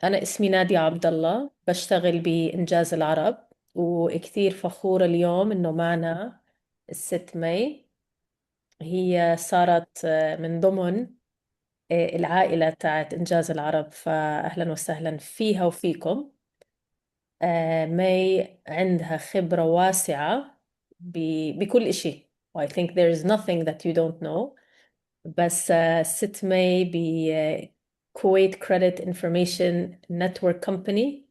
أنا اسمي نادية عبد الله، بشتغل بإنجاز العرب، وكثير فخورة اليوم إنه معنا الست مي. هي صارت من ضمن العائلة تاعت إنجاز العرب، فأهلا وسهلا فيها وفيكم. مي عندها خبرة واسعة بكل إشي. I think there is nothing that you don't know. بس ست مي كويت كريدت انفورميشن نتورك كومباني،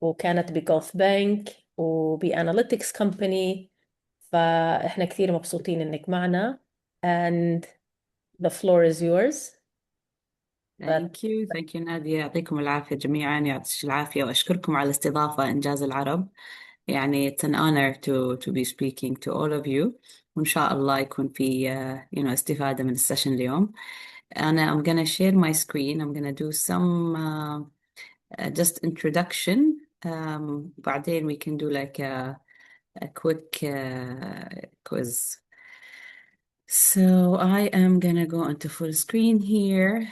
وكانت بجولف بانك وبأناليتكس كومباني. فإحنا كثير مبسوطين إنك معنا and the floor is yours. but ثانك يو نادية، يعطيكم العافية جميعا، يعطيك العافية، وأشكركم على الاستضافة إنجاز العرب. يعني it's an honor to be speaking to all of you، وإن شاء الله يكون في استفادة من السيشن اليوم. I'm gonna share my screen. I'm gonna do some just introduction. بعدين we can do like a quick quiz. So I am gonna go into full screen here.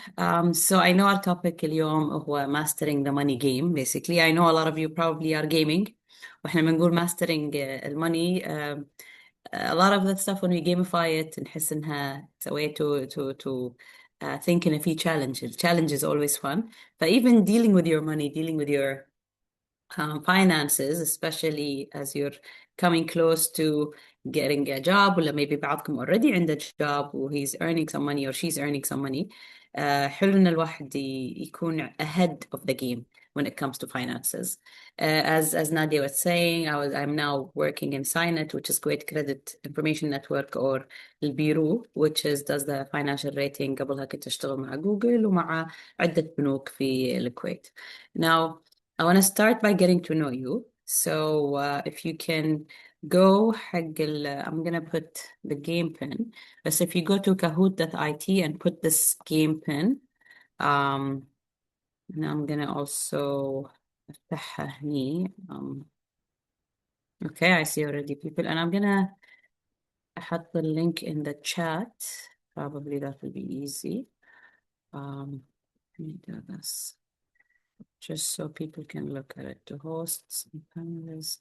So I know our topic اليوم هو mastering the money game. Basically, I know a lot of you probably are gaming. واحنا بنقول mastering الماني. A lot of that stuff when we gamify it نحس انها it's a way to think in a few challenges. Challenge is always fun. But even dealing with your money, dealing with your finances, especially as you're coming close to getting a job, or maybe بعضكم already in the job or he's earning some money or she's earning some money. حلو إن الواحد يكون ahead of the game when it comes to finances. As Nadia was saying, I'm now working in Signet, which is Kuwait Credit Information Network, or البيرو, which is does the financial rating. قبلها كنت أشتغل مع جوجل ومع عدة بنوك في الكويت. Now, I want to start by getting to know you. So if you can go I'm gonna put the game pin. But if you go to kahoot.it and put this game pin, um, and I'm gonna also افتحها هني. Okay, I see already people, and I'm gonna أحط the link in the chat. Probably that will be easy. Let me do this just so people can look at it. To hosts and panelists.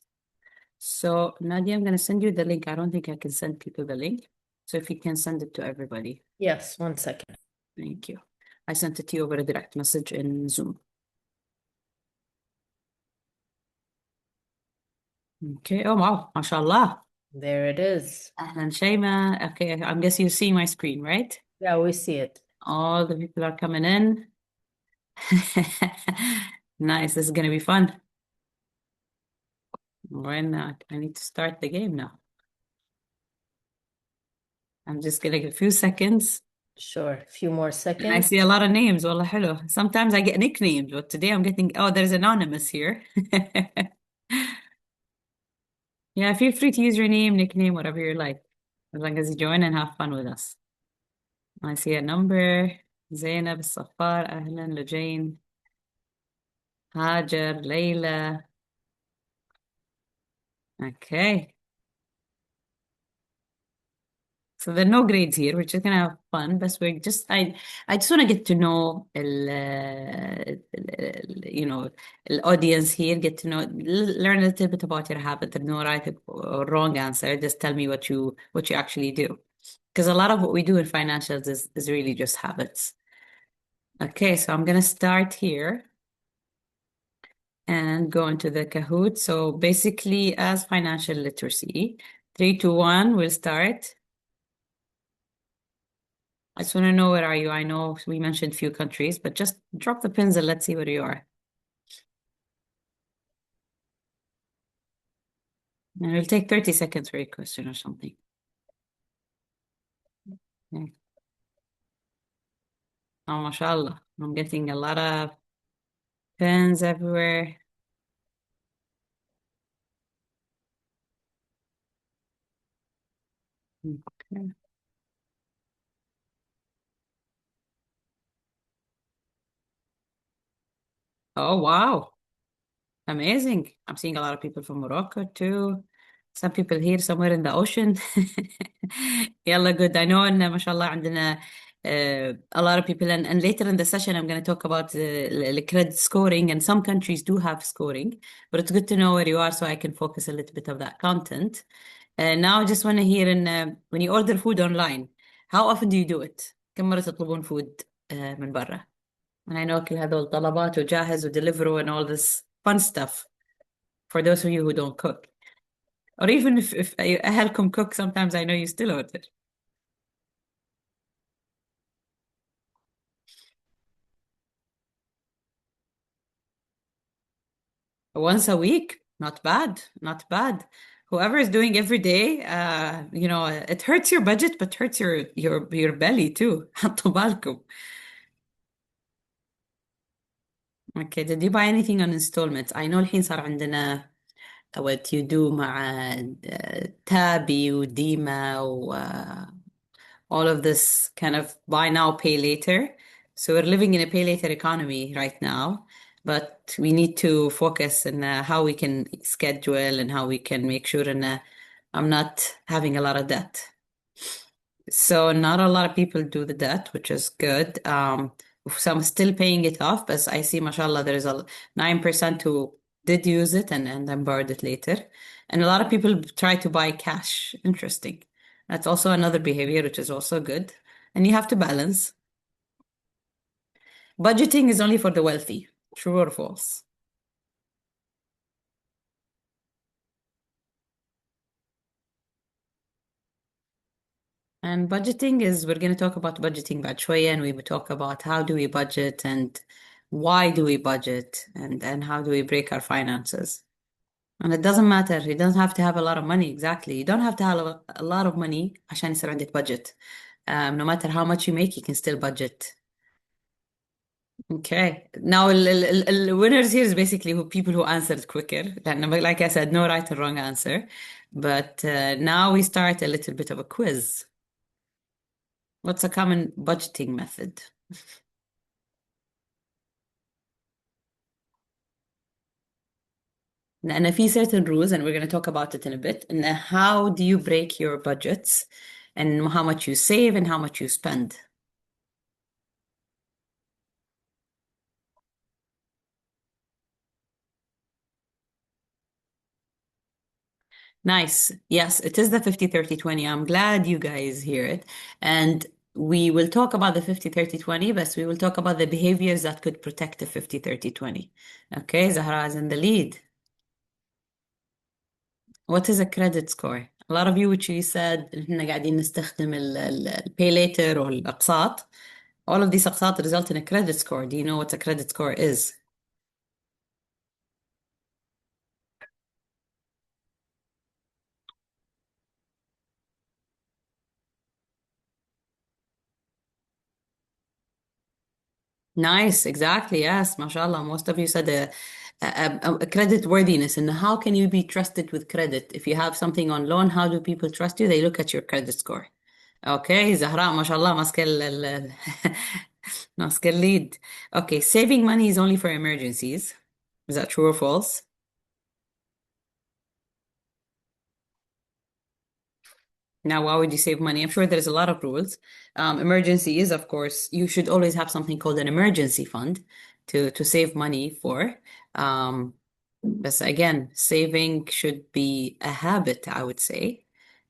So Nadia, I'm going to send you the link. I don't think I can send people the link. So if you can send it to everybody. yes, 1 second. Thank you. I sent it to you over a direct message in Zoom. Okay. Oh, wow. MashaAllah. There it is. أهلا شيماء. Okay. I guess you see my screen, right? Yeah, we see it. All the people are coming in. Nice. This is going to be fun. When I need to start the game now. I'm just going to give a few seconds. Sure, a few more And I seconds. see a lot of names. Wallah حلو. Sometimes I get nicknames, but today I'm getting, oh, there's anonymous here. Yeah, feel free to use your name, nickname, whatever you like, as long as you join and have fun with us. I see a number. Zainab, Safar, Ahlan, Lujane, Hajar, Layla. Okay. So there are no grades here. We're just gonna have fun, but I just want to get to know the audience here, get to know, learn a little bit about your habit. There's no right or wrong answer. Just tell me what you actually do, because a lot of what we do in financials is really just habits. Okay, so I'm gonna start here and go into the Kahoot. So basically, as financial literacy, 3, 2, 1, we'll start. I just want to know, where are you? I know we mentioned a few countries, but just drop the pins and let's see where you are. And it'll take 30 seconds for your question or something. Okay. Oh, mashallah. I'm getting a lot of pins everywhere. Okay. Oh, wow. Amazing. I'm seeing a lot of people from Morocco too. Some people here somewhere in the ocean. يلا good. I know إن ما شاء الله عندنا A lot of people, and later in the session, I'm going to talk about the credit scoring, and some countries do have scoring, but it's good to know where you are so I can focus a little bit of that content. Now I just want to hear when you order food online, how often do you do it؟ كم مرة تطلبون food من برا؟ and I know كل هذول طلبات وجاهز ودeliveroo and all this fun stuff for those of you who don't cook. Or even if أهلكم cook, sometimes I know you still order. Once a week, not bad, not bad. Whoever is doing every day, it hurts your budget, but hurts your belly too. حطوا بالكم. Okay, did you buy anything on installments? I know الحين صار عندنا what you do مع تابي وديما و all of this kind of buy now, pay later. So we're living in a pay later economy right now, but we need to focus on how we can schedule and how we can make sure I'm not having a lot of debt. So not a lot of people do the debt, which is good. Some still paying it off, but I see, mashallah, there's a 9% who did use it and then borrowed it later. And a lot of people try to buy cash. Interesting. That's also another behavior, which is also good. And you have to balance. Budgeting is only for the wealthy. True or false? And budgeting is, we're going to talk about budgeting بعد شوية, and we will talk about how do we budget and why do we budget and how do we break our finances. And it doesn't matter. You don't have to have a lot of money. Exactly. You don't have to have a lot of money عشان يصير عندك budget. No matter how much you make, you can still budget. Okay. Now, the winners here is basically people who answered quicker. Like I said, no right or wrong answer. But now we start a little bit of a quiz. What's a common budgeting method? لأن في certain rules, and we're going to talk about it in a bit. And how do you break your budgets and how much you save and how much you spend? Nice. Yes, it is the 50-30-20. I'm glad you guys hear it. And we will talk about the 50-30-20, but we will talk about the behaviors that could protect the 50-30-20. Okay, Zahra is in the lead. What is a credit score? A lot of you which you said إحنا قاعدين نستخدم pay later or الأقساط. All of these أقساط result in a credit score. Do you know what a credit score is? Nice, exactly. Yes, mashallah. Most of you said a credit worthiness. And how can you be trusted with credit? If you have something on loan, how do people trust you? They look at your credit score. Okay, Zahra, mashallah, ماسكة ماسكة lead. Okay, saving money is only for emergencies. Is that true or false? Now, why would you save money? I'm sure there's a lot of rules. Emergency is, of course, you should always have something called an emergency fund to save money for. But again, saving should be a habit, I would say.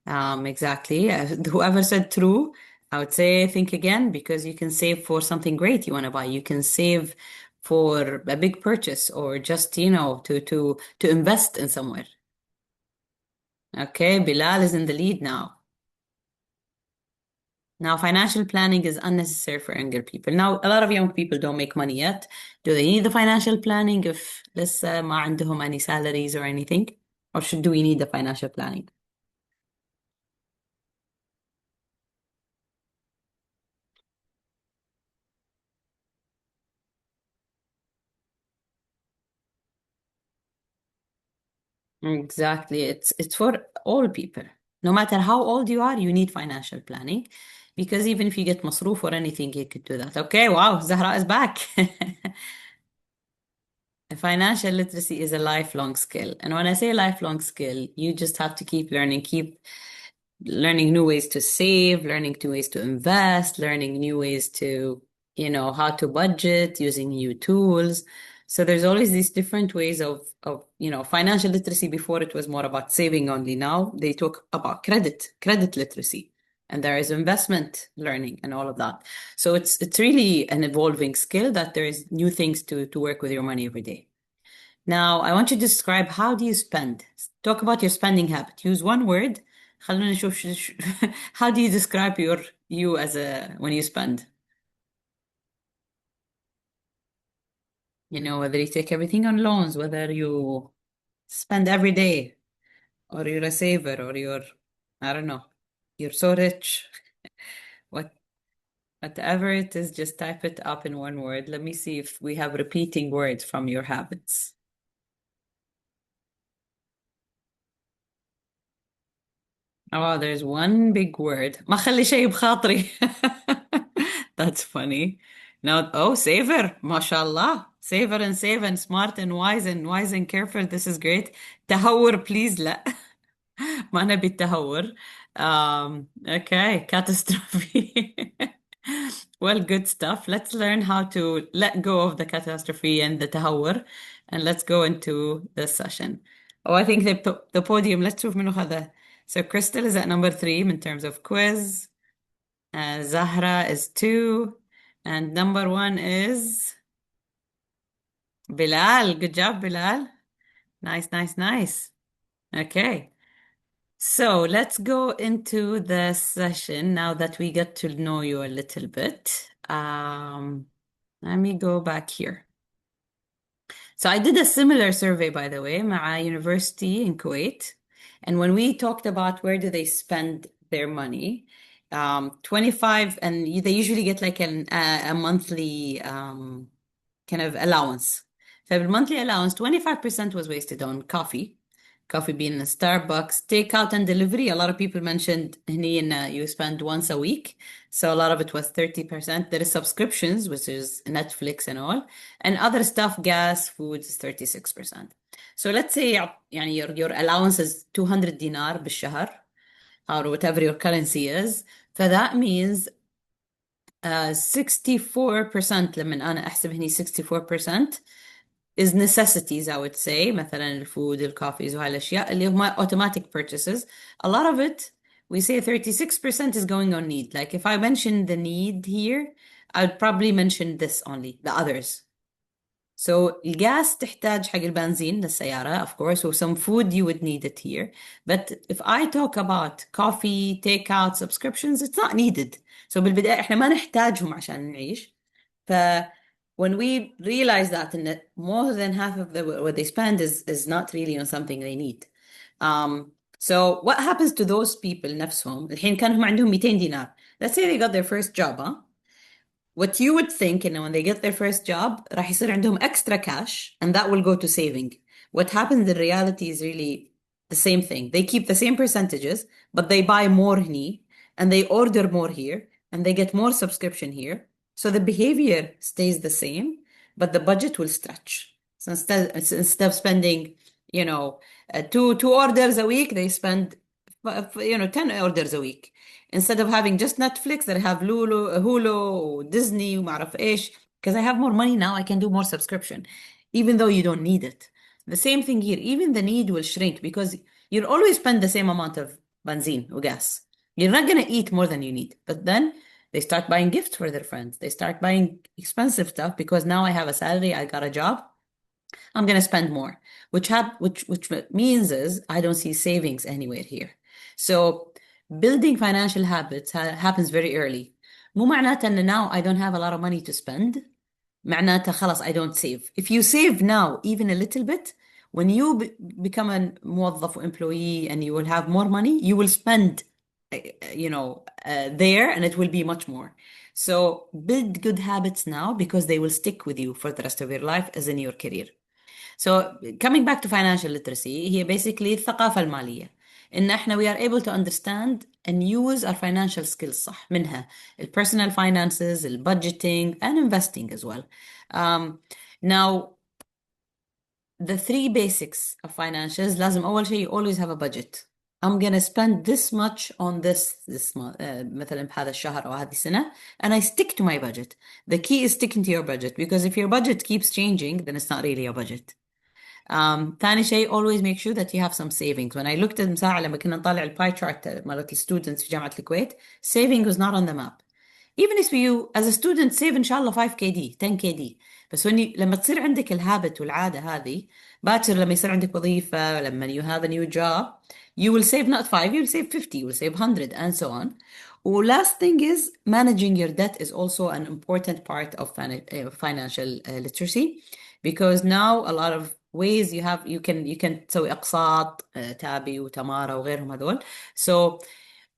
Exactly. Whoever said true, I would say think again because you can save for something great you want to buy. You can save for a big purchase or just, to invest in somewhere. Okay, Bilal is in the lead now. Now, financial planning is unnecessary for younger people. Now, a lot of young people don't make money yet. Do they need the financial planning if لسه ما عندهم any salaries or anything? Or do we need the financial planning? Exactly. It's for all people. No matter how old you are, you need financial planning because even if you get مصروف or anything, you could do that. Okay, wow, Zahra is back. Financial literacy is a lifelong skill. And when I say lifelong skill, you just have to keep learning, keep learning new ways to save, learning new ways to invest, learning new ways to, how to budget, using new tools. So there's always these different ways of, financial literacy. Before it was more about saving only. Now they talk about credit literacy. And there is investment learning and all of that. So it's really an evolving skill that there is new things to work with your money every day. Now, I want you to describe how do you spend? Talk about your spending habit. Use one word. خلونا نشوف how do you describe you as a when you spend? Whether you take everything on loans, whether you spend every day, or you're a saver, or I don't know, you're so rich. What Whatever it is, just type it up in one word. Let me see if we have repeating words from your habits. Oh, there's one big word. ما خلي شيء بخاطري. That's funny. Now, oh, saver. MashaAllah. Saver and save and smart and wise and careful. This is great. تهور, please. لا. ما نبي التهور. Okay, catastrophe. Well, good stuff. Let's learn how to let go of the catastrophe and the تهور, and let's go into the session. Oh, I think the podium. Let's شوف منو هذا. So Crystal is at number 3 in terms of quiz. Zahra is 2. And number 1 is Bilal. Good job, Bilal. Nice, nice, nice. Okay. So let's go into the session now that we get to know you a little bit. Let me go back here. So I did a similar survey, by the way, مع university in Kuwait. And when we talked about where do they spend their money, 25, and they usually get like a monthly kind of allowance. So the monthly allowance, 25% was wasted on coffee being in Starbucks, takeout and delivery. A lot of people mentioned you spend once a week. So a lot of it was 30%. There is subscriptions, which is Netflix and all. And other stuff, gas, foods, is 36%. So let's say يعني your allowance is 200 dinar بالشهر, or whatever your currency is. So that means 64%. لما أنا أحسب هني 64% is necessities, I would say. مثلا الفود, الكوفيز وهاي الأشياء اللي هم automatic purchases. A lot of it, we say 36% is going on need. Like if I mention the need here, I would probably mention this only, the others. So الجاس تحتاج حق البنزين للسيارة, of course, or some food you would need it here. But if I talk about coffee, takeout, subscriptions, it's not needed. So بالبداية احنا ما نحتاجهم عشان نعيش. ف when we realize that and that more than half of what they spend is not really on something they need. So what happens to those people نفسهم الحين كان هم عندهم 200 دينار. Let's say they got their first job, huh? What you would think, when they get their first job, راح يصير عندهم extra cash and that will go to saving. What happens in reality is really the same thing. They keep the same percentages, but they buy more here and they order more here and they get more subscription here. So the behavior stays the same, but the budget will stretch. So instead of spending, two orders a week, they spend, 10 orders a week. Instead of having just Netflix, they have Hulu, Disney, وما أعرف إيش. Because I have more money now, I can do more subscription, even though you don't need it. The same thing here, even the need will shrink because you'll always spend the same amount of benzene or gas. You're not going to eat more than you need. But then they start buying gifts for their friends. They start buying expensive stuff because now I have a salary, I got a job. I'm going to spend more, which means is I don't see savings anywhere here. So building financial habits happens very early. مو معناته ان now I don't have a lot of money to spend. معناته خلاص I don't save. If you save now even a little bit, when you become a موظف or employee and you will have more money, you will spend there and it will be much more. So build good habits now because they will stick with you for the rest of your life as in your career. So coming back to financial literacy, هي basically الثقافة المالية. إن إحنا we are able to understand and use our financial skills صح منها personal finances, budgeting and investing as well. Now, the 3 basics of financials لازم أول شيء you always have a budget. I'm gonna spend this much on this month مثلا بهذا الشهر أو هذه السنة, and I stick to my budget. The key is sticking to your budget, because if your budget keeps changing then it's not really your budget. ثاني شيء, always make sure that you have some savings. When I looked at مساعة لما كنا نطلع الباي chart مالت students في جامعة الكويت, saving was not on the map. Even if you as a student save إن شاء الله 5 KD 10 KD, بس لما تصير عندك الهابت والعادة هذه, باكر لما يصير عندك وظيفة, لما you have a new job, you will save not 5, you will save 50, you will save 100, and so on. Last thing is, managing your debt is also an important part of financial literacy, because now a lot of ways you can تسوي أقساط, تابي وتمارا وغيرهم هذول. So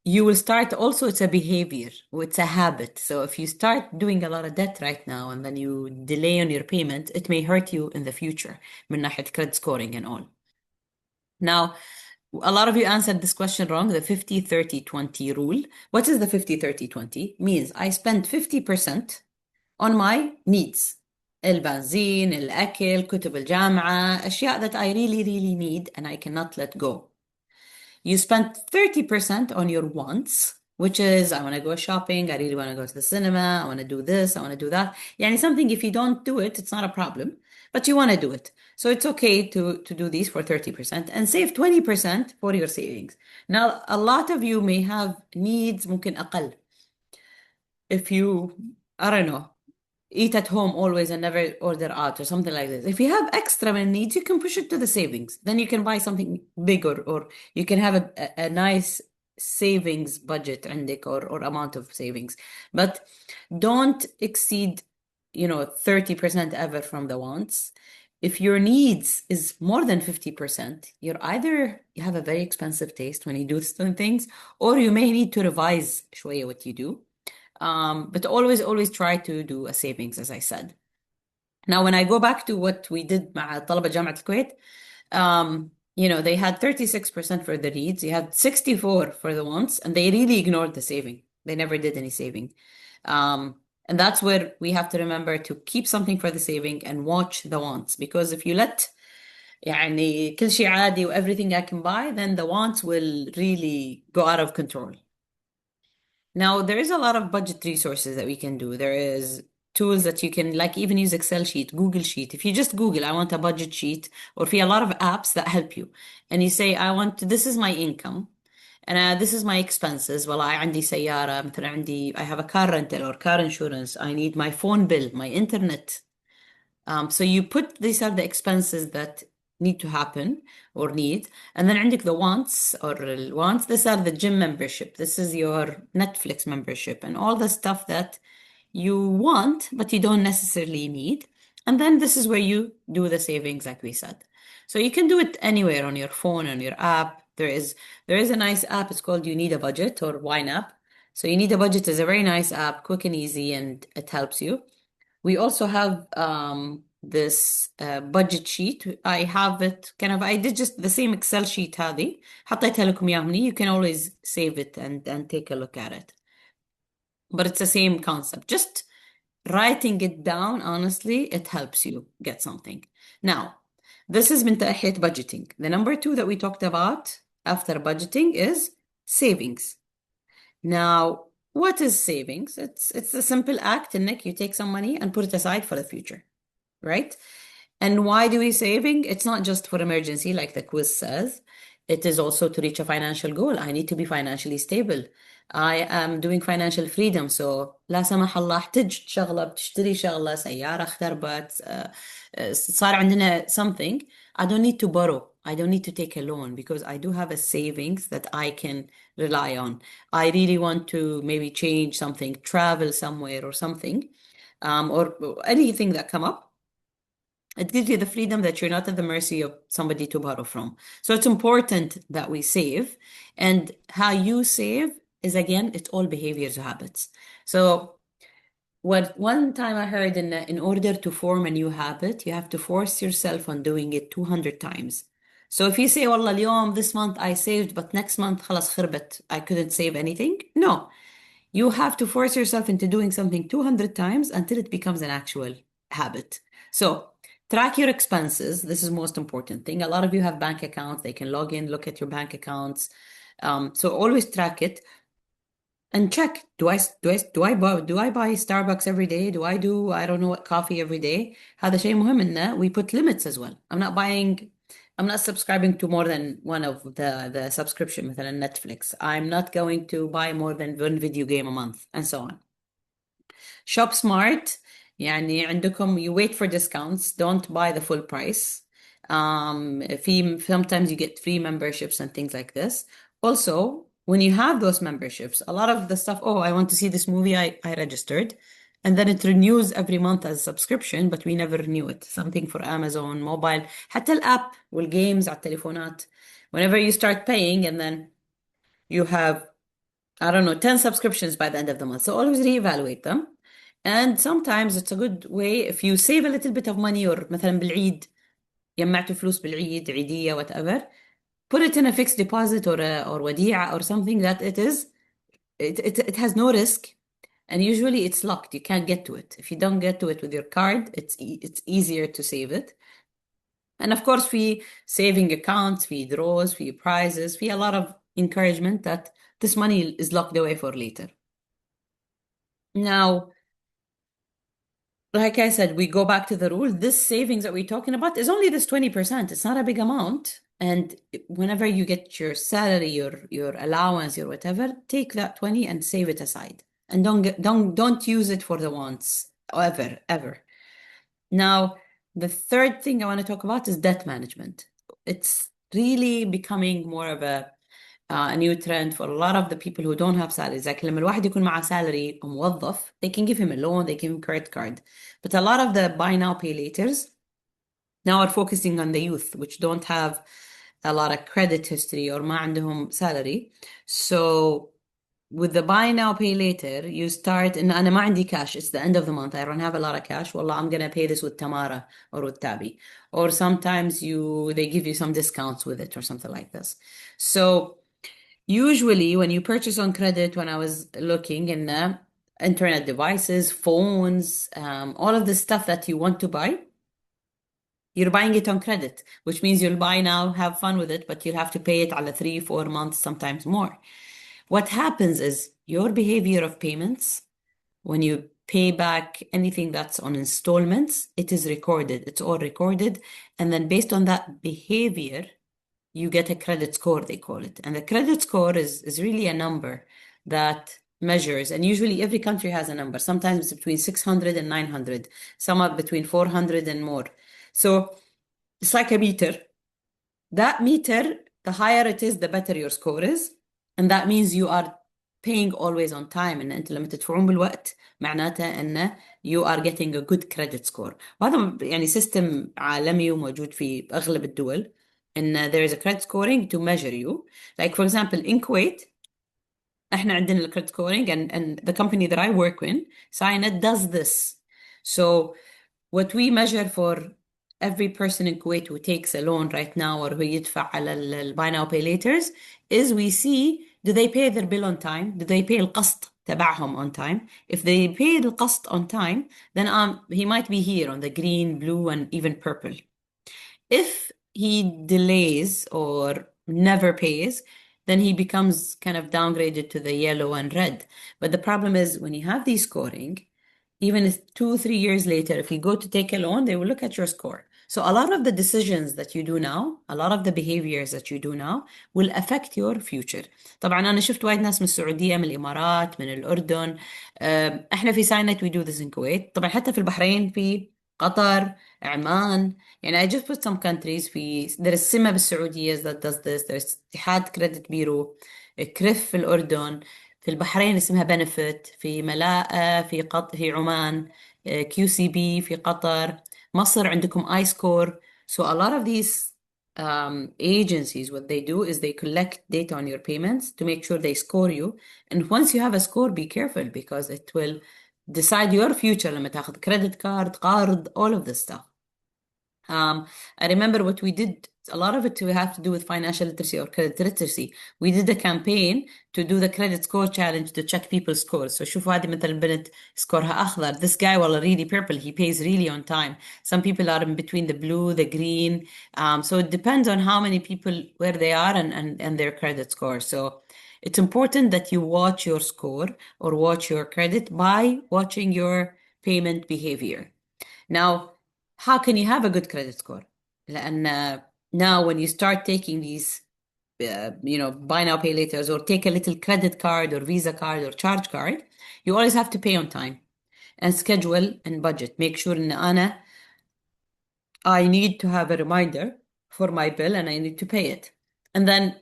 you will start also, it's a behavior, it's a habit. So if you start doing a lot of debt right now and then you delay on your payment, it may hurt you in the future من ناحية credit scoring and all. Now, a lot of you answered this question wrong, the 50-30-20 rule. What is the 50-30-20? Means I spend 50% on my needs. البنزين, الأكل, كتب الجامعة, أشياء that I really, really need and I cannot let go. You spend 30% on your wants, which is, I want to go shopping, I really want to go to the cinema, I want to do this, I want to do that. يعني something, if you don't do it, it's not a problem, but you want to do it. So it's okay to do these for 30% and save 20% for your savings. Now, a lot of you may have needs ممكن أقل. If you, I don't know, eat at home always and never order out or something like this. If you have extra needs, you can push it to the savings. Then you can buy something bigger, or you can have a nice savings budget عندك, or amount of savings. But don't exceed, 30% ever from the wants. If your needs is more than 50%, you have a very expensive taste when you do certain things, or you may need to revise شوية what you do. But always try to do a savings, as I said. Now, when I go back to what we did مع طلبة جامعة الكويت, they had 36% for the needs, you had 64 for the wants, and they really ignored the saving. They never did any saving. And that's where we have to remember to keep something for the saving and watch the wants, because if you let يعني كل شيء عادي everything I can buy, then the wants will really go out of control. Now, there is a lot of budget resources that we can do. There is tools that you can, like, even use Excel sheet, Google sheet. If you just Google, I want a budget sheet, or في a lot of apps that help you. And you say, this is my income, and this is my expenses. Well, I عندي سيارة, مثلا عندي, I have a car rental or car insurance. I need my phone bill, my internet. So you put, these are the expenses that need to happen or need. And then عندك the wants or wants. These are the gym membership. This is your Netflix membership and all the stuff that you want, but you don't necessarily need. And then this is where you do the savings, like we said. So you can do it anywhere on your phone, on your app. There is a nice app. It's called You Need a Budget, or Wine App. So You Need a Budget is a very nice app, quick and easy, and it helps you. We also have this budget sheet. I have it I did just the same Excel sheet هذه. حطيتها لكم إياها هني. You can always save it and take a look at it. But it's the same concept. Just writing it down, honestly, it helps you get something. Now, this is من ناحية budgeting. The number 2 that we talked about after budgeting is savings. Now, what is savings? It's a simple act إنك you take some money and put it aside for the future, right? And why do we saving? It's not just for emergency, like the quiz says. It is also to reach a financial goal. I need to be financially stable. I am doing financial freedom. So لا سمح الله احتجت شغلة, بتشتري شغلة, سيارة اختربت, صار عندنا something. I don't need to borrow. I don't need to take a loan, because I do have a savings that I can rely on. I really want to maybe change something, travel somewhere or something, or anything that come up. It gives you the freedom that you're not at the mercy of somebody to borrow from. So it's important that we save. And how you save is, again, it's all behaviors or habits. So one time I heard in order to form a new habit, you have to force yourself on doing it 200 times. So if you say, والله اليوم, this month I saved, but next month خلاص خربت, I couldn't save anything. No, you have to force yourself into doing something 200 times until it becomes an actual habit. So track your expenses. This is the most important thing. A lot of you have bank accounts. They can log in, look at your bank accounts. So always track it and check. Do I buy Starbucks every day? Do I do I don't know what coffee every day? هذا شيء مهم إنه we put limits as well. I'm not subscribing to more than one of the subscription مثلا Netflix. I'm not going to buy more than one video game a month and so on. Shop smart. يعني عندكم you wait for discounts, don't buy the full price. Sometimes you get free memberships and things like this. Also, when you have those memberships, a lot of the stuff, oh, I want to see this movie, I registered. And then it renews every month as a subscription, but we never renew it. Something for Amazon, mobile, حتى الأب والgames على التليفونات. Whenever you start paying and then you have, I don't know, 10 subscriptions by the end of the month. So always reevaluate them. And sometimes it's a good way if you save a little bit of money or مثلا بالعيد جمعتوا فلوس بالعيد عيدية whatever, put it in a fixed deposit or وديعة or something that it has no risk, and usually it's locked. You can't get to it. If you don't get to it with your card, it's easier to save it. And of course, في saving accounts, في draws, في prizes, في a lot of encouragement that this money is locked away for later. Now, like I said, we go back to the rule. This savings that we're talking about is only this 20%. It's not a big amount. And whenever you get your salary, your allowance, your whatever, take that 20 and save it aside. And don't use it for the wants ever. Now, the third thing I want to talk about is debt management. It's really becoming more of a new trend for a lot of the people who don't have salaries. Like لما الواحد يكون معه salary موظف, they can give him a loan, they give him credit card. But a lot of the buy now, pay laters now are focusing on the youth, which don't have a lot of credit history or ما عندهم salary. So with the buy now, pay later, you start, and أنا ما عندي cash, it's the end of the month, I don't have a lot of cash, والله I'm gonna pay this with Tamara or with Tabi. Or sometimes they give you some discounts with it or something like this. So usually, when you purchase on credit, when I was looking in the internet devices, phones, all of the stuff that you want to buy, you're buying it on credit, which means you'll buy now, have fun with it, but you'll have to pay it على 3-4 months, sometimes more. What happens is your behavior of payments, when you pay back anything that's on installments, it is recorded. It's all recorded. And then based on that behavior, you get a credit score, they call it. And the credit score is really a number that measures, and usually every country has a number. Sometimes it's between 600 and 900, some are between 400 and more. So it's like a meter. That meter, the higher it is, the better your score is. And that means you are paying always on time. إن أنت لما تدفعون بالوقت معناته إنه you are getting a good credit score. وهذا يعني سيستم عالمي وموجود في أغلب الدول. إن there is a credit scoring to measure you. Like for example, in Kuwait, إحنا عندنا the credit scoring, and the company that I work in, Signet, does this. So what we measure for every person in Kuwait who takes a loan right now or who يدفع على ال buy now pay laters is we see, do they pay their bill on time? Do they pay القسط تبعهم on time? If they pay القسط on time, then he might be here on the green, blue, and even purple. If he delays or never pays, then he becomes kind of downgraded to the yellow and red. But the problem is when you have these scoring, even if 2-3 years later, if you go to take a loan, they will look at your score. So a lot of the decisions that you do now, a lot of the behaviors that you do now will affect your future. طبعا أنا شفت وايد ناس من السعودية، من الإمارات، من الأردن. إحنا في ساينت we do this in Kuwait. طبعا حتى في البحرين، في قطر، عمان. يعني I just put some countries. there is سمة بالسعودية that does this. There is اتحاد كريدت بيرو، كريف في الأردن. في البحرين اسمها بنفت، في ملاءة في عمان، QCB في قطر، مصر عندكم اي سكور. So a lot of these agencies, what they do is they collect data on your payments to make sure they score you. And once you have a score, be careful because it will decide your future لما تاخذ credit card, قرض, all of this stuff. I remember what we did, a lot of it we have to do with financial literacy or credit literacy. We did a campaign to do the credit score challenge to check people's scores. So شوفوا هذه مثلا بنت سكورها أخضر. This guy والله really purple. He pays really on time. Some people are in between the blue, the green. So it depends on how many people, where they are and their credit score. So it's important that you watch your score or watch your credit by watching your payment behavior. Now, how can you have a good credit score? And now when you start taking these, buy now, pay laters, or take a little credit card or Visa card or charge card, you always have to pay on time and schedule and budget. Make sure إن I need to have a reminder for my bill and I need to pay it. And then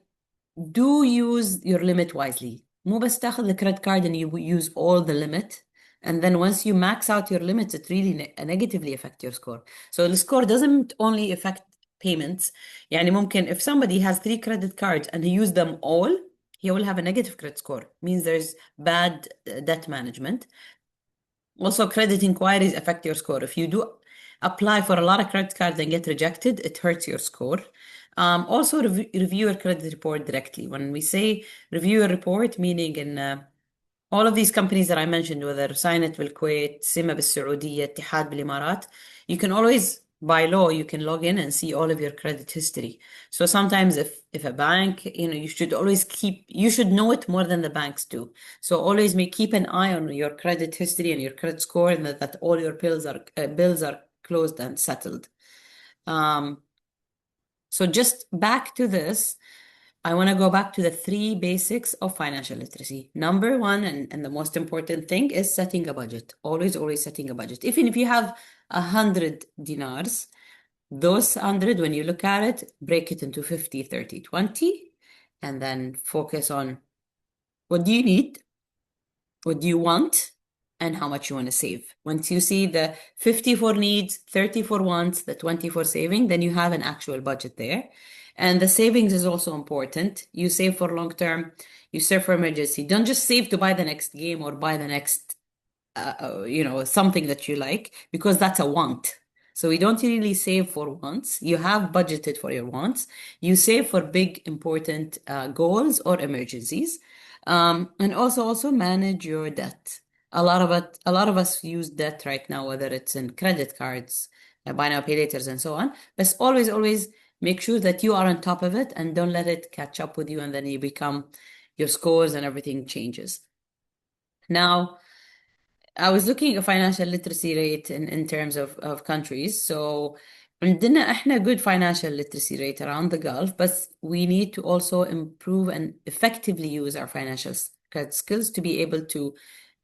do use your limit wisely. مو بس تاخذ الكريدت card and you use all the limit. And then once you max out your limits, it really negatively affect your score. So the score doesn't only affect payments. يعني ممكن if somebody has 3 credit cards and he used them all, he will have a negative credit score. Means there's bad debt management. Also, credit inquiries affect your score. If you do apply for a lot of credit cards and get rejected, it hurts your score. Also, review your credit report directly. When we say review your report, meaning in all of these companies that I mentioned, whether ساينت بالكويت, سمة بالسعودية, اتحاد بالإمارات, you can always, by law, you can log in and see all of your credit history. So sometimes if a bank, you should know it more than the banks do. So always keep an eye on your credit history and your credit score, and that all your bills are closed and settled. So just back to this, I want to go back to the 3 basics of financial literacy. Number 1, and the most important thing, is setting a budget. Always setting a budget. Even if you have 100 dinars, those 100, when you look at it, break it into 50, 30, 20, and then focus on what do you need, what do you want, and how much you want to save. Once you see the 50 for needs, 30 for wants, the 20 for saving, then you have an actual budget there. And the savings is also important. You save for long term, you save for emergency. Don't just save to buy the next game or buy the next, something that you like, because that's a want. So we don't really save for wants. You have budgeted for your wants. You save for big, important goals or emergencies. And also manage your debt. A lot of us use debt right now, whether it's in credit cards, buy now, pay laters, and so on. But always make sure that you are on top of it and don't let it catch up with you, and then your scores and everything changes. Now, I was looking at financial literacy rate in terms of countries. So عندنا احنا good financial literacy rate around the Gulf, but we need to also improve and effectively use our financial skills to be able to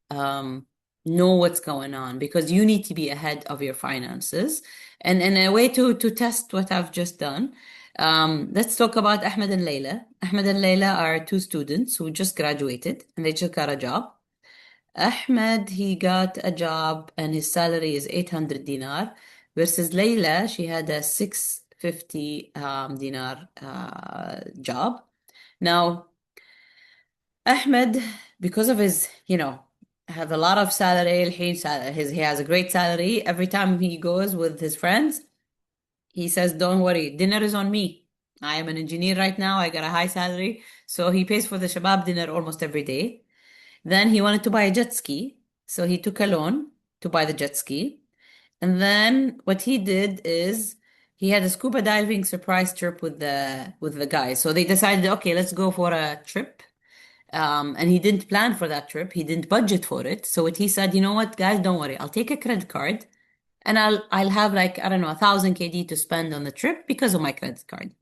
know what's going on, because you need to be ahead of your finances. And a way to test what I've just done, let's talk about Ahmed and Layla. Ahmed and Layla are 2 students who just graduated and they just got a job. Ahmed, he got a job and his salary is 800 dinar, versus Layla, she had a 650 dinar job. Now, Ahmed, because of his, have a lot of salary, he has a great salary. Every time he goes with his friends, he says, don't worry, dinner is on me. I am an engineer right now. I got a high salary. So he pays for the shabab dinner almost every day. Then he wanted to buy a jet ski. So he took a loan to buy the jet ski. And then what he did is he had a scuba diving surprise trip with the guys. So they decided, okay, let's go for a trip. And he didn't plan for that trip. He didn't budget for it. So what he said, you know what, guys, don't worry. I'll take a credit card and I'll have like, I don't know, 1,000 KD to spend on the trip because of my credit card.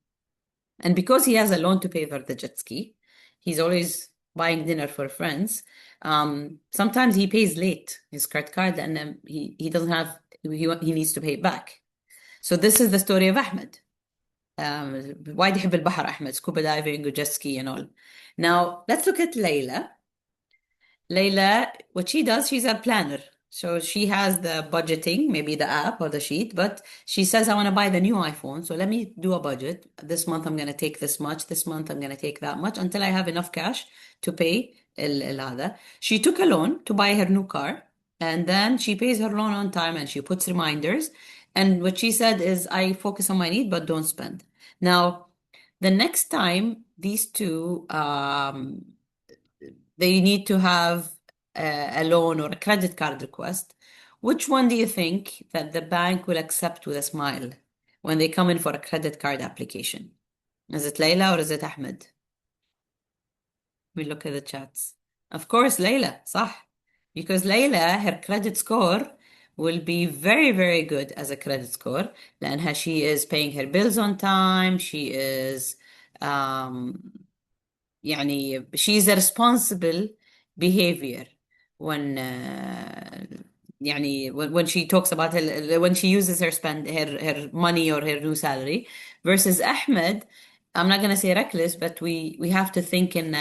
And because he has a loan to pay for the jet ski, he's always buying dinner for friends. Sometimes he pays late his credit card, and he doesn't have, he needs to pay it back. So this is the story of Ahmed. وايد يحب البحر أحمد, scuba diving, jet ski and all. Now let's look at Layla. Layla, what she does, she's a planner. So she has the budgeting, maybe the app or the sheet, but she says, I want to buy the new iPhone. So let me do a budget. This month I'm going to take this much. This month I'm going to take that much until I have enough cash to pay هذا. She took a loan to buy her new car, and then she pays her loan on time and she puts reminders. And what she said is, I focus on my need, but don't spend. Now, the next time these two, they need to have a loan or a credit card request, which one do you think that the bank will accept with a smile when they come in for a credit card application? Is it Layla or is it Ahmed? We look at the chats. Of course, Layla, صح. Because Layla, her credit score will be very, very good as a credit score. لأنها she is paying her bills on time. She is, um, يعني she's a responsible behavior when يعني when she talks about when she uses her money or her new salary versus Ahmed. I'm not gonna say reckless, but we have to think in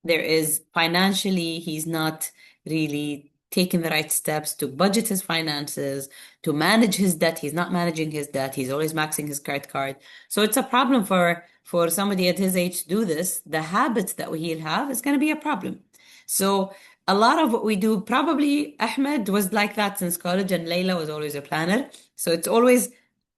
there is financially, he's not really taking the right steps to budget his finances, to manage his debt. He's not managing his debt. He's always maxing his credit card. So it's a problem for somebody at his age to do this. The habits that he'll have is going to be a problem. So a lot of what we do, probably Ahmed was like that since college, and Layla was always a planner. So it's always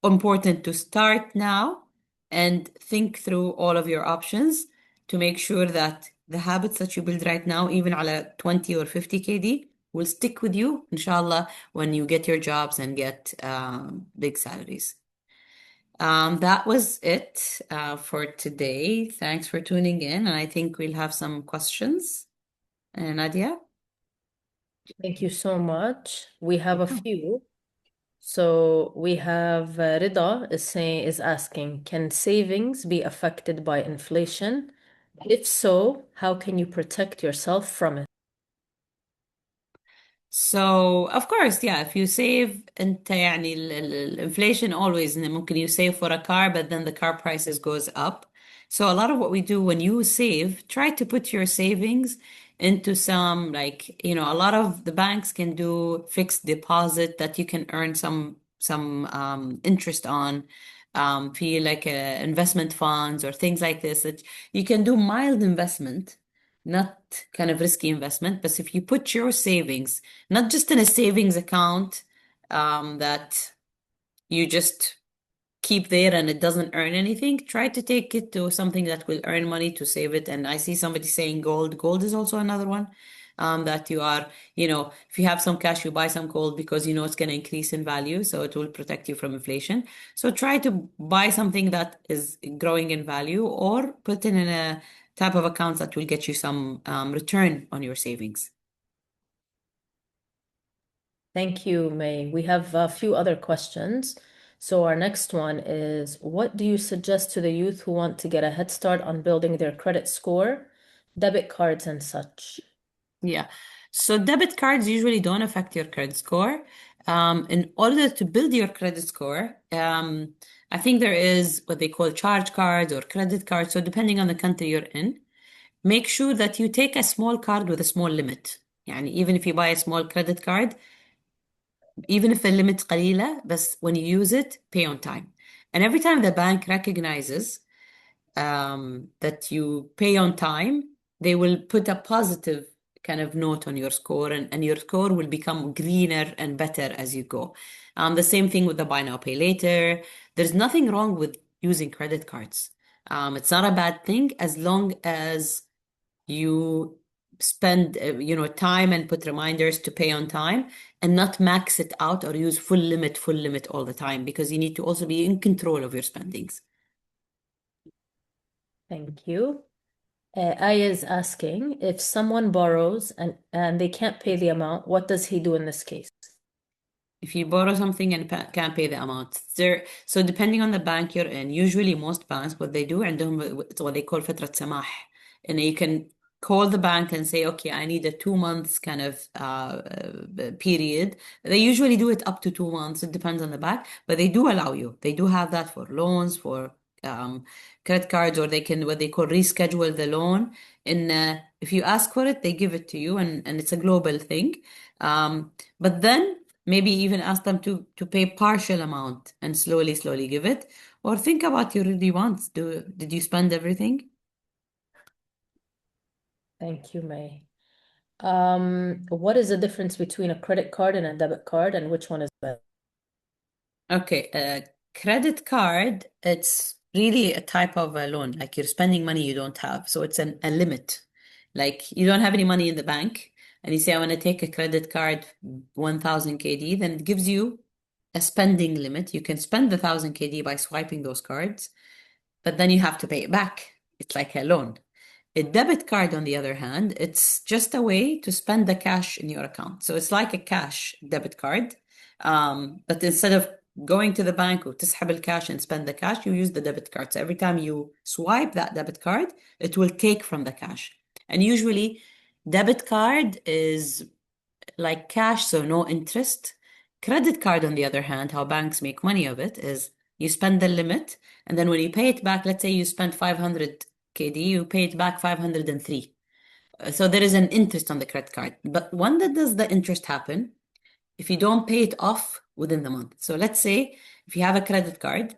important to start now and think through all of your options to make sure that the habits that you build right now, even على 20 or 50 KD, will stick with you, inshallah, when you get your jobs and get big salaries. That was it for today. Thanks for tuning in. And I think we'll have some questions. Nadia? Thank you so much. We have a few. So we have Rida is asking, can savings be affected by inflation? If so, how can you protect yourself from it? So of course, yeah, if you save انت يعني inflation always إنه ممكن you save for a car, but then the car prices goes up. So a lot of what we do when you save, try to put your savings into some like, a lot of the banks can do fixed deposit that you can earn some interest on. Feel like investment funds or things like this that you can do mild investment, not kind of risky investment, but if you put your savings not just in a savings account that you just keep there and it doesn't earn anything. Try to take it to something that will earn money to save it. And I see somebody saying gold. Gold is also another one that you are, if you have some cash, you buy some gold because you know it's going to increase in value. So it will protect you from inflation. So try to buy something that is growing in value or put it in a type of account that will get you some return on your savings. Thank you, May. We have a few other questions. So our next one is, what do you suggest to the youth who want to get a head start on building their credit score, debit cards and such? Yeah. So debit cards usually don't affect your credit score. In order to build your credit score, I think there is what they call charge cards or credit cards. So depending on the country you're in, make sure that you take a small card with a small limit. يعني even if you buy a small credit card, even if the limit قليلة, بس when you use it, pay on time. And every time the bank recognizes that you pay on time, they will put a positive kind of note on your score, and your score will become greener and better as you go. The same thing with the buy now, pay later. There's nothing wrong with using credit cards. It's not a bad thing as long as you spend time and put reminders to pay on time and not max it out or use full limit all the time because you need to also be in control of your spendings. Thank you. Aya is asking, if someone borrows and they can't pay the amount, what does he do in this case? If you borrow something and can't pay the amount, so depending on the bank you're in, usually most banks, what they do, عندهم what they call فترة سماح. And you can call the bank and say, okay, I need a 2 months kind of period. They usually do it up to 2 months. It depends on the bank, but they do allow you. They do have that for loans, for credit cards, or they can what they call reschedule the loan. And if you ask for it, they give it to you, and it's a global thing. But then maybe even ask them to pay partial amount and slowly give it, or think about your really wants. Did you spend everything? Thank you, May. What is the difference between a credit card and a debit card, and which one is better? Okay, credit card, it's really a type of a loan. Like you're spending money you don't have. So it's a limit. Like you don't have any money in the bank and you say, I want to take a credit card 1000 KD, then it gives you a spending limit. You can spend the 1000 KD by swiping those cards, but then you have to pay it back. It's like a loan. A debit card, on the other hand, it's just a way to spend the cash in your account. So it's like a cash debit card. But instead of going to the bank or تسحب الكاش and spend the cash, you use the debit card. So every time you swipe that debit card, it will take from the cash. And usually, debit card is like cash, so no interest. Credit card, on the other hand, how banks make money of it is you spend the limit, and then when you pay it back, let's say you spent 500 KD, you pay it back 503. So there is an interest on the credit card. But when does the interest happen? If you don't pay it off within the month. So let's say if you have a credit card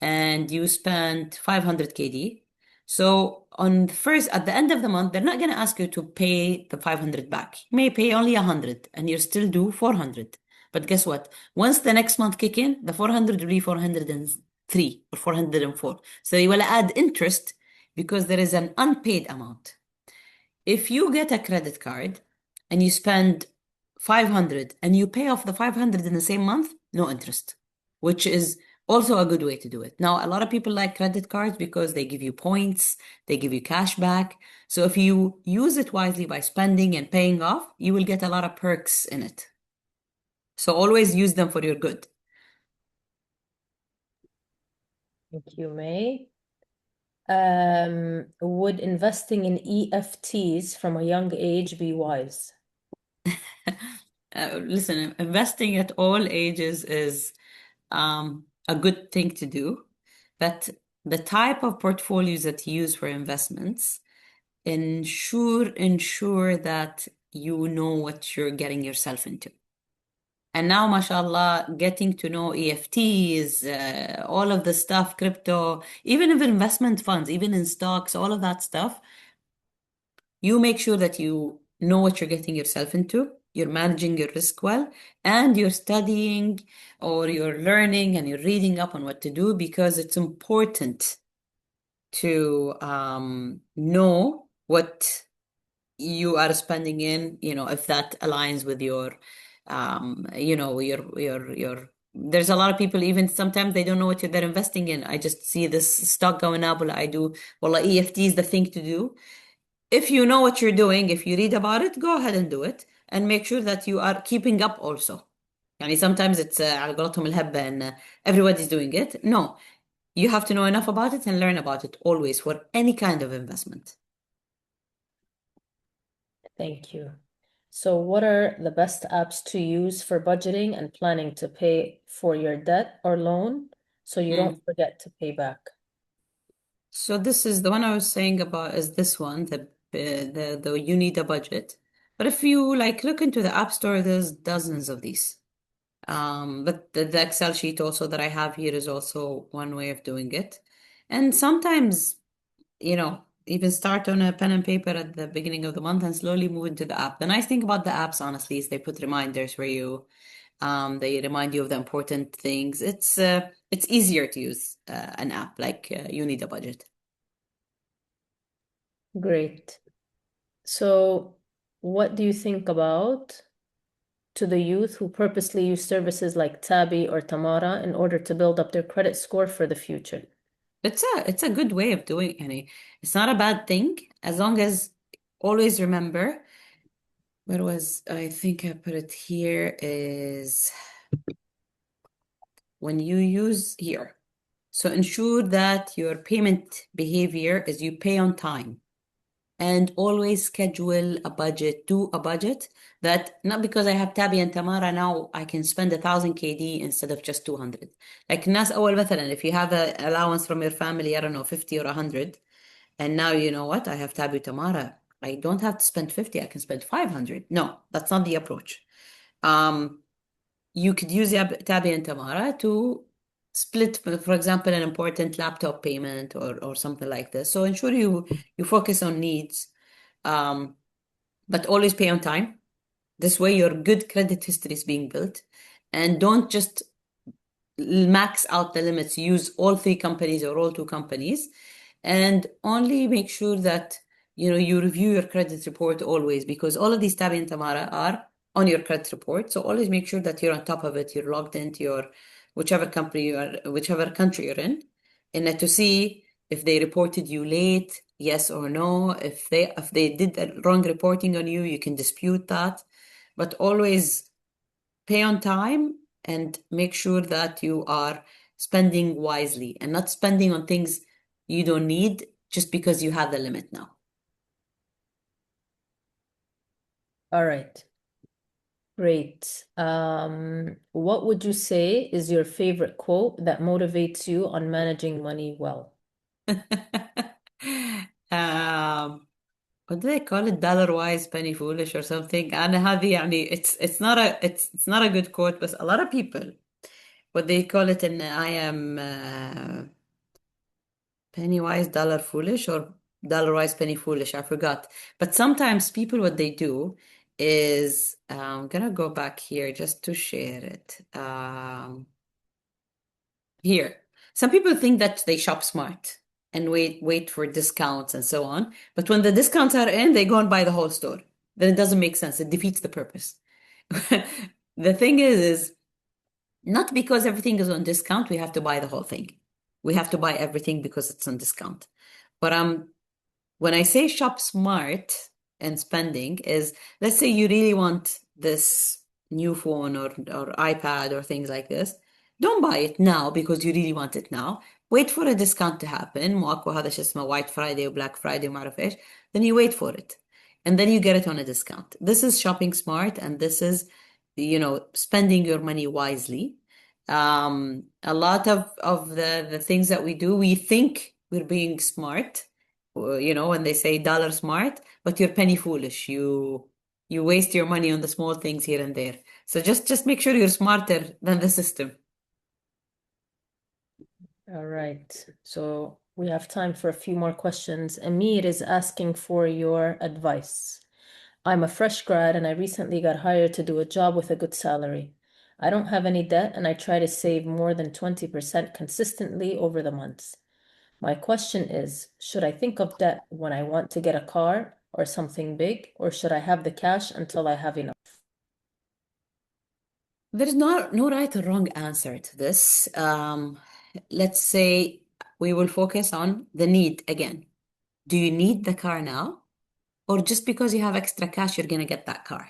and you spend 500 KD. So on the first, at the end of the month, they're not going to ask you to pay the 500 back. You may pay only 100 and you're still due 400. But guess what? Once the next month kick in, the 400 will be 403 or 404. So you will add interest because there is an unpaid amount. If you get a credit card and you spend 500 and you pay off the 500 in the same month, no interest, which is also a good way to do it. Now, a lot of people like credit cards because they give you points, they give you cash back. So if you use it wisely by spending and paying off, you will get a lot of perks in it. So always use them for your good. Thank you, May. Would investing in EFTs from a young age be wise? Listen, investing at all ages is a good thing to do, but the type of portfolios that you use for investments ensure that you know what you're getting yourself into. And now, mashallah, getting to know EFTs, all of the stuff, crypto, even if investment funds, even in stocks, all of that stuff, you make sure that you know what you're getting yourself into, you're managing your risk well, and you're studying or you're learning and you're reading up on what to do because it's important to know what you are spending in, if that aligns with your, your, there's a lot of people, even sometimes they don't know what they're investing in. I just see this stock going up, well, I do, well, EFT is the thing to do. If you know what you're doing, if you read about it, go ahead and do it and make sure that you are keeping up also. يعني sometimes it's على قولتهم الهبة and everybody's doing it. No, you have to know enough about it and learn about it always for any kind of investment. Thank you. So what are the best apps to use for budgeting and planning to pay for your debt or loan so you Mm. don't forget to pay back? So this is the one I was saying about is this one, the you need a budget. But if you like look into the App Store, there's dozens of these. But the Excel sheet also that I have here is also one way of doing it. And sometimes, even start on a pen and paper at the beginning of the month and slowly move into the app. The nice thing about the apps, honestly, is they put reminders where they remind you of the important things. It's easier to use an app like you need a budget. Great. So what do you think about to the youth who purposely use services like Tabi or Tamara in order to build up their credit score for the future? It's a good way of doing it. Yani, it's not a bad thing as long as always remember where was I think I put it here is when you use here. So ensure that your payment behavior is you pay on time and always schedule a budget, do a budget that not because I have Tabi and Tamara now I can spend 1000 KD instead of just 200. Like ناس أول مثلا if you have an allowance from your family, I don't know, 50 or 100, and now you know what, I have Tabi Tamara. I don't have to spend 50, I can spend 500. No, that's not the approach. You could use Tabi and Tamara to split, for example, an important laptop payment or something like this. So ensure you focus on needs, um, but always pay on time. This way, your good credit history is being built, and don't just max out the limits, use all three companies or all two companies, and only make sure that you review your credit report always, because all of these Tabi and Tamara are on your credit report. So always make sure that you're on top of it. You're logged into your whichever company you are, whichever country you're in, and to see if they reported you late, yes or no. If they did a wrong reporting on you, you can dispute that. But always pay on time and make sure that you are spending wisely and not spending on things you don't need just because you have the limit now. All right. Great. What would you say is your favorite quote that motivates you on managing money well? um, what do they call it? Dollar wise, penny foolish or something. أنا هذه يعني it's not a good quote, but a lot of people what they call it in I am penny wise, dollar foolish, or dollar wise, penny foolish. I forgot. But sometimes people, what they do is, I'm gonna go back here just to share it. Here, some people think that they shop smart and wait for discounts and so on. But when the discounts are in, they go and buy the whole store. Then it doesn't make sense. It defeats the purpose. The thing is not because everything is on discount, we have to buy the whole thing. We have to buy everything because it's on discount. But when I say shop smart and spending is, let's say you really want this new phone or iPad or things like this. Don't buy it now because you really want it now. Wait for a discount to happen. مو اكو هذا شو اسمه White Friday or Black Friday وما اعرف ايش. Then you wait for it. And then you get it on a discount. This is shopping smart, and this is, spending your money wisely. A lot of the things that we do, we think we're being smart, when they say dollar smart, but you're penny foolish. You waste your money on the small things here and there. So just make sure you're smarter than the system. All right. So we have time for a few more questions. Amir is asking for your advice. I'm a fresh grad and I recently got hired to do a job with a good salary. I don't have any debt and I try to save more than 20% consistently over the months. My question is, should I think of debt when I want to get a car or something big, or should I have the cash until I have enough? There's no right or wrong answer to this. Let's say we will focus on the need again. Do you need the car now? Or just because you have extra cash, you're gonna get that car?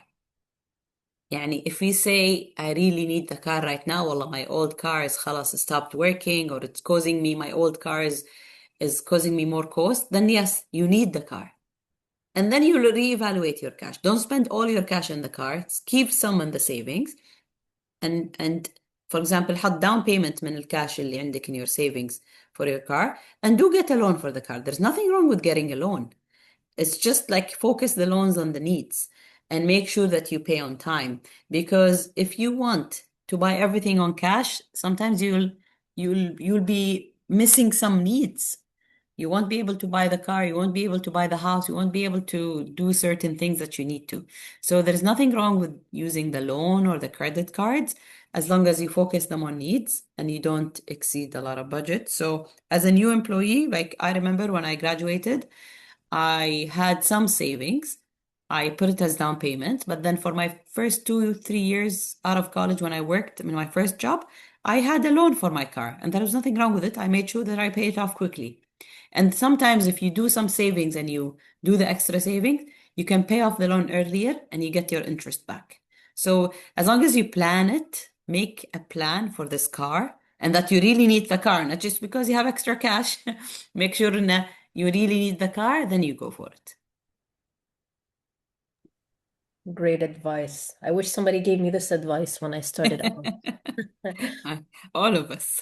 يعني if we say I really need the car right now, والله my old car is خلاص stopped working, or it's causing me, my old car is causing me more cost, then yes, you need the car. And then you'll reevaluate your cash. Don't spend all your cash in the car. Keep some in the savings. And for example, حط down payment من الكاش اللي عندك in your savings for your car, and do get a loan for the car. There's nothing wrong with getting a loan. It's just like focus the loans on the needs and make sure that you pay on time. Because if you want to buy everything on cash, sometimes you'll be missing some needs. You won't be able to buy the car, you won't be able to buy the house, you won't be able to do certain things that you need to. So there's nothing wrong with using the loan or the credit cards as long as you focus them on needs and you don't exceed a lot of budget. So as a new employee, like I remember when I graduated, I had some savings. I put it as down payment, but then for my first 2, 3 years out of college, when I worked in my first job, I had a loan for my car, and there was nothing wrong with it. I made sure that I paid it off quickly. And sometimes, if you do some savings and you do the extra savings, you can pay off the loan earlier and you get your interest back. So, as long as you plan it, make a plan for this car and that you really need the car, not just because you have extra cash. Make sure that you really need the car, then you go for it. Great advice. I wish somebody gave me this advice when I started out. All of us.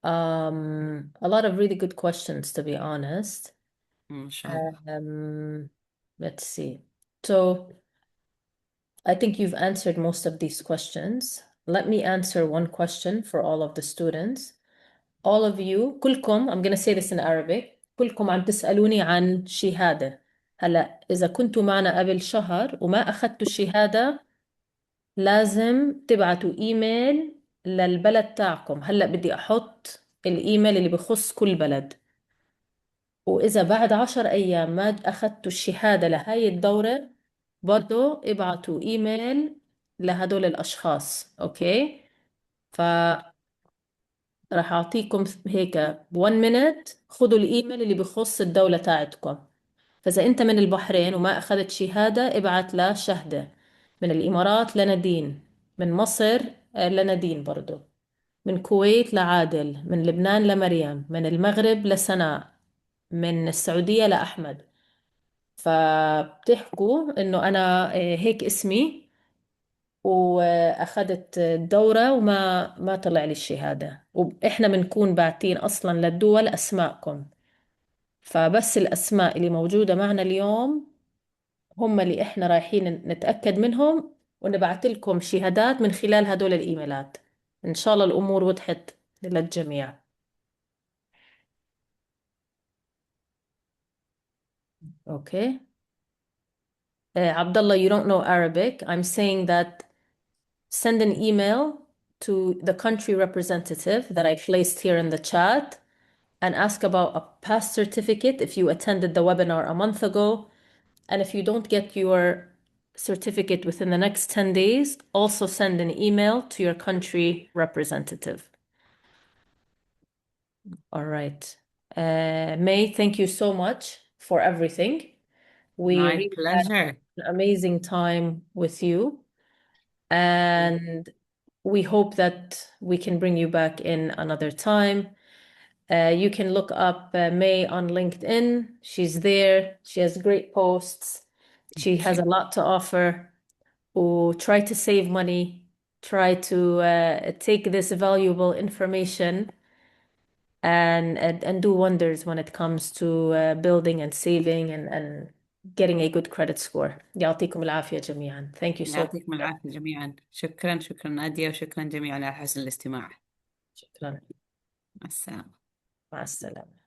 A lot of really good questions, to be honest. MashaAllah. Let's see. So I think you've answered most of these questions. Let me answer one question for all of the students. All of you, كلكم, I'm gonna say this in Arabic. كلكم عم تسألوني عن شهادة. هلا إذا كنتوا معنا قبل شهر وما أخذتوا الشهادة لازم تبعتوا إيميل للبلد تاعكم. هلأ بدي أحط الإيميل اللي بخص كل بلد، وإذا بعد 10 أيام ما أخذتوا الشهادة لهاي الدورة، برضو ابعتوا إيميل لهدول الأشخاص. أوكي؟ فراح أعطيكم هيك 1 minute، خذوا الإيميل اللي بخص الدولة تاعتكم. فإذا أنت من البحرين وما أخذت شهادة، ابعت لشهدة. من الإمارات لنادين. من مصر لنادين برضو. من الكويت لعادل. من لبنان لمريم. من المغرب لسناء. من السعودية لأحمد. فبتحكوا إنه أنا هيك اسمي، وأخذت الدورة وما طلع لي الشهادة، وإحنا بنكون باعتين أصلا للدول أسماءكم. فبس الأسماء اللي موجودة معنا اليوم هم اللي إحنا رايحين نتأكد منهم، ونبعت لكم شهادات من خلال هدول الإيميلات. إن شاء الله الأمور وضحت للجميع. أوكي. Abdullah, you don't know Arabic. I'm saying that send an email to the country representative that I placed here in the chat and ask about a past certificate if you attended the webinar a month ago. And if you don't get your certificate within the next 10 days, also send an email to your country representative. All right. May, thank you so much for everything. We My really had pleasure. an amazing time with you, and we hope that we can bring you back in another time. You can look up May on LinkedIn. She's there. She has great posts. She has a lot to offer. Or try to save money. Try to take this valuable information and do wonders when it comes to building and saving and getting a good credit score. يعطيكم العافية جميعا. Thank you so يعطيكم much. العافية جميعا. شكرا شكرا نادية، وشكرا جميعا على حسن الاستماع. شكرا. مع السلامة. مع السلامة.